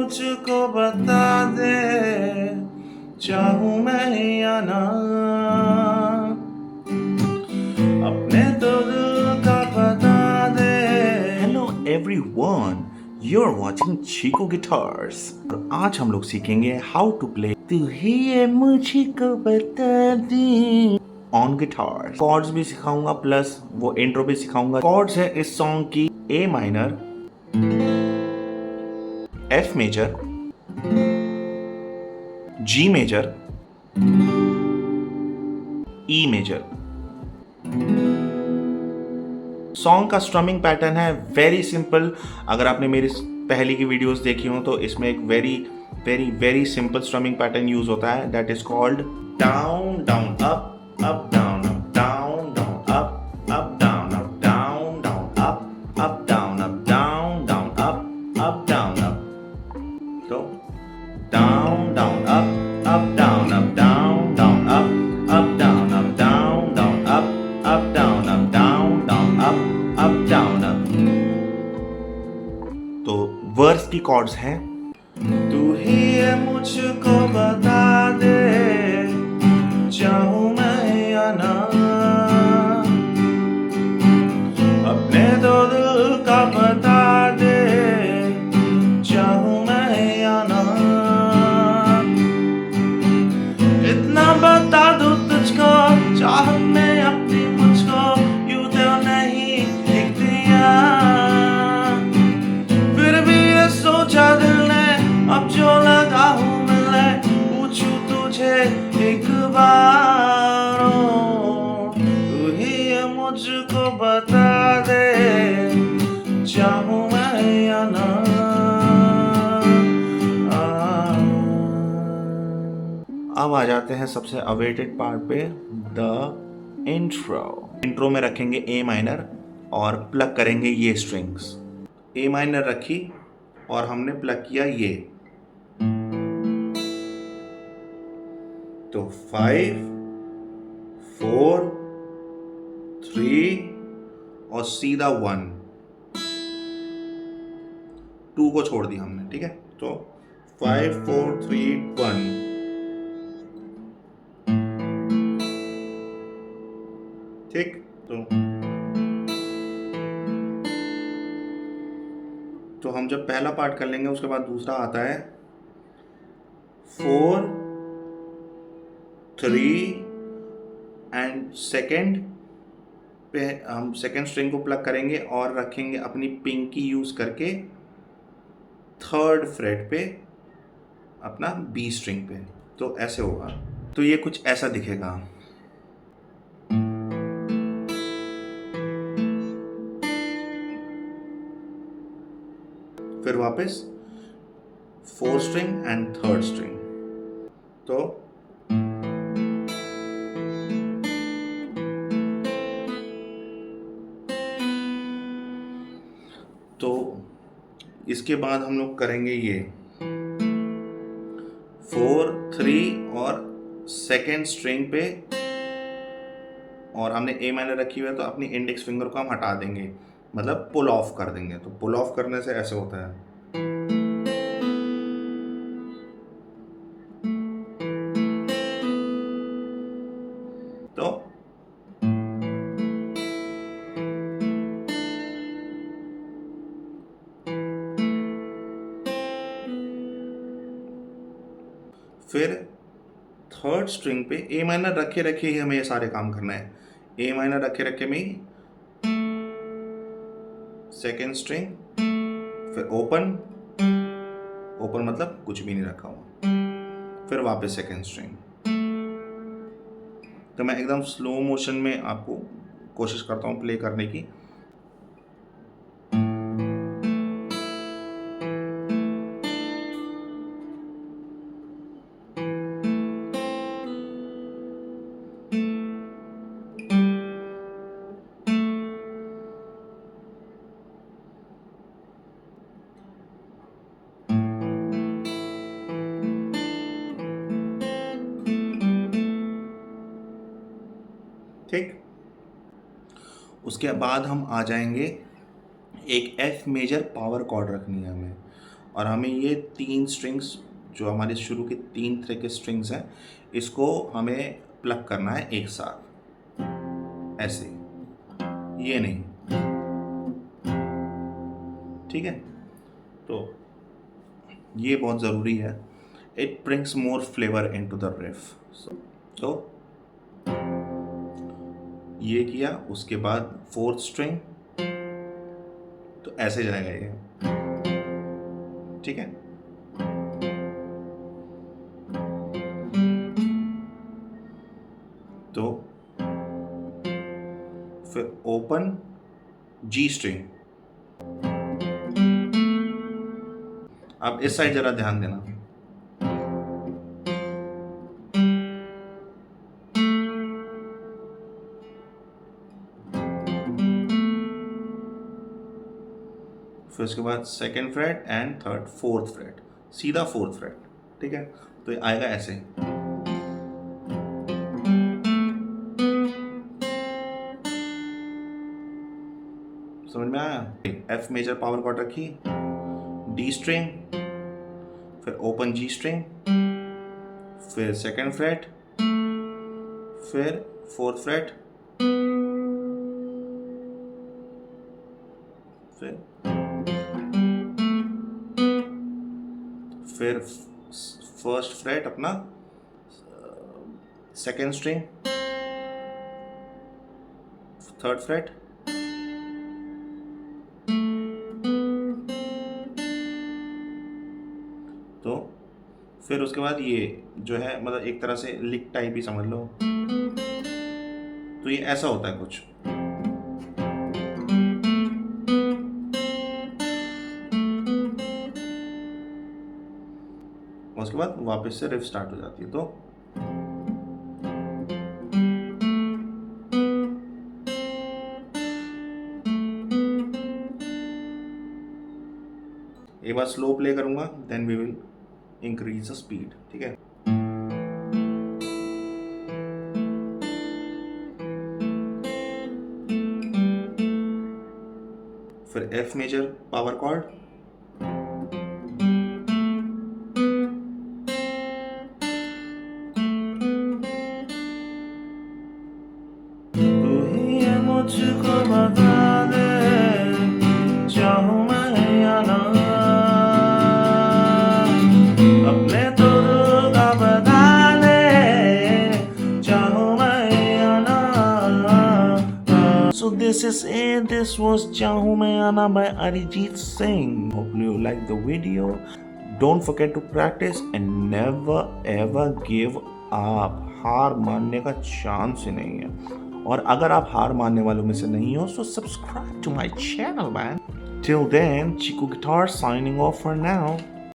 मुझको बता दे, चाहूं मैं या ना, अपने तो दिल का बता दे। Hello everyone, you're watching Chico Guitars और आज हम लोग सीखेंगे हाउ टू प्ले तू ही ये मुझको बता दे ऑन गिटार। कॉर्ड्स भी सिखाऊंगा प्लस वो इंट्रो भी सिखाऊंगा। कॉर्ड्स है इस सॉन्ग की A minor, F major, G major, E major. Song का स्ट्रमिंग पैटर्न है वेरी सिंपल। अगर आपने मेरी पहले की वीडियोस देखी हो तो इसमें एक very very very simple strumming pattern use होता है, that is called down down up up down up down down up down up down down up down up down down up down up. तो down down up down up down down up down up down down up down up down down up down up. तो verse की chords हैं तू ही ये मुझको बता दे, चाहूं मैं या ना, अपने तो दिल का बता दे, चाहूं मैं या ना, इतना बता दो तुझको, चाहत में अपनी मुझको यूं तो नहीं दिखतिया, फिर भी ये सोचा दिल ने अब जो लगा हूँ मिले, पूछूं तुझे एक बार, तू ही ये मुझको बता दे, चाहूं मैं या ना। अब आ जाते हैं सबसे अवेटेड पार्ट पे, द इंट्रो। इंट्रो में रखेंगे ए माइनर और प्लग करेंगे ये स्ट्रिंग्स। ए माइनर रखी और हमने प्लग किया ये, तो 5 4 3 और सीधा 1, 2 को छोड़ दिया हमने, ठीक है। तो 5 4 3 1, ठीक। तो हम जब पहला पार्ट कर लेंगे उसके बाद दूसरा आता है 4 3 एंड सेकेंड पे हम सेकेंड स्ट्रिंग को प्लग करेंगे और रखेंगे अपनी पिंकी यूज करके थर्ड फ्रेट पे अपना बी स्ट्रिंग पे। तो ऐसे होगा, तो ये कुछ ऐसा दिखेगा। फिर वापस 4 स्ट्रिंग एंड थर्ड स्ट्रिंग। तो इसके बाद हम लोग करेंगे ये 4 3 और सेकेंड स्ट्रिंग पे, और हमने ए माइनर रखी हुई है तो अपनी इंडेक्स फिंगर को हम हटा देंगे, मतलब पुल ऑफ कर देंगे। तो पुल ऑफ करने से ऐसे होता है। तो फिर थर्ड स्ट्रिंग पे ए माइनर रखे रखे ही हमें ये सारे काम करना है। ए माइनर रखे रखे में ही सेकेंड स्ट्रिंग, फिर ओपन, ओपन मतलब कुछ भी नहीं रखा हुआ, फिर वापस सेकेंड स्ट्रिंग। तो मैं एकदम स्लो मोशन में आपको कोशिश करता हूँ प्ले करने की। ठीक, उसके बाद हम आ जाएंगे, एक एफ मेजर पावर कॉर्ड रखनी है हमें, और हमें ये 3 स्ट्रिंग्स जो हमारे शुरू के 3 तरह के स्ट्रिंग्स हैं इसको हमें प्लग करना है एक साथ, ऐसे, ये नहीं, ठीक है। तो ये बहुत ज़रूरी है, it brings more flavour into the रिफ। तो ये किया, उसके बाद 4th स्ट्रिंग, तो ऐसे जाएगा ये, ठीक है। तो फिर ओपन जी स्ट्रिंग। अब इस साइड जरा ध्यान देना, फिर उसके बाद 2nd freight and 3rd 4th freight, सीधा 4th फ्रेट, ठीक है। तो ये आएगा ऐसे, समझ में आया। एफ मेजर पावर कॉर्ड रखी, डी स्ट्रिंग, फिर ओपन जी स्ट्रिंग, फिर 2nd फ्रेट, फिर 4th फ्रेट, फिर 1st फ्रेट अपना 2nd स्ट्रिंग, 3rd फ्रेट, तो फिर उसके बाद ये जो है मतलब एक तरह से लिक टाइप ही समझ लो। तो ये ऐसा होता है कुछ। उसके बाद वापस से रिफ स्टार्ट हो जाती है। तो एक बार स्लो प्ले करूंगा, then we will increase the speed, ठीक है। फिर एफ मेजर पावर कॉर्ड, मुझको बता दे चाहूं मैं या ना, अपने तो का बता दे चाहूं मैं या ना। So this is it. This was Chahu Main Aana by Arijit Singh. Hope you like the video. Don't forget to practice and never ever give up. हार मानने का चांस ही नहीं है। और अगर आप हार मानने वालों में से नहीं हो, so subscribe to my channel, man. Till then, Chiku Guitar signing off for now.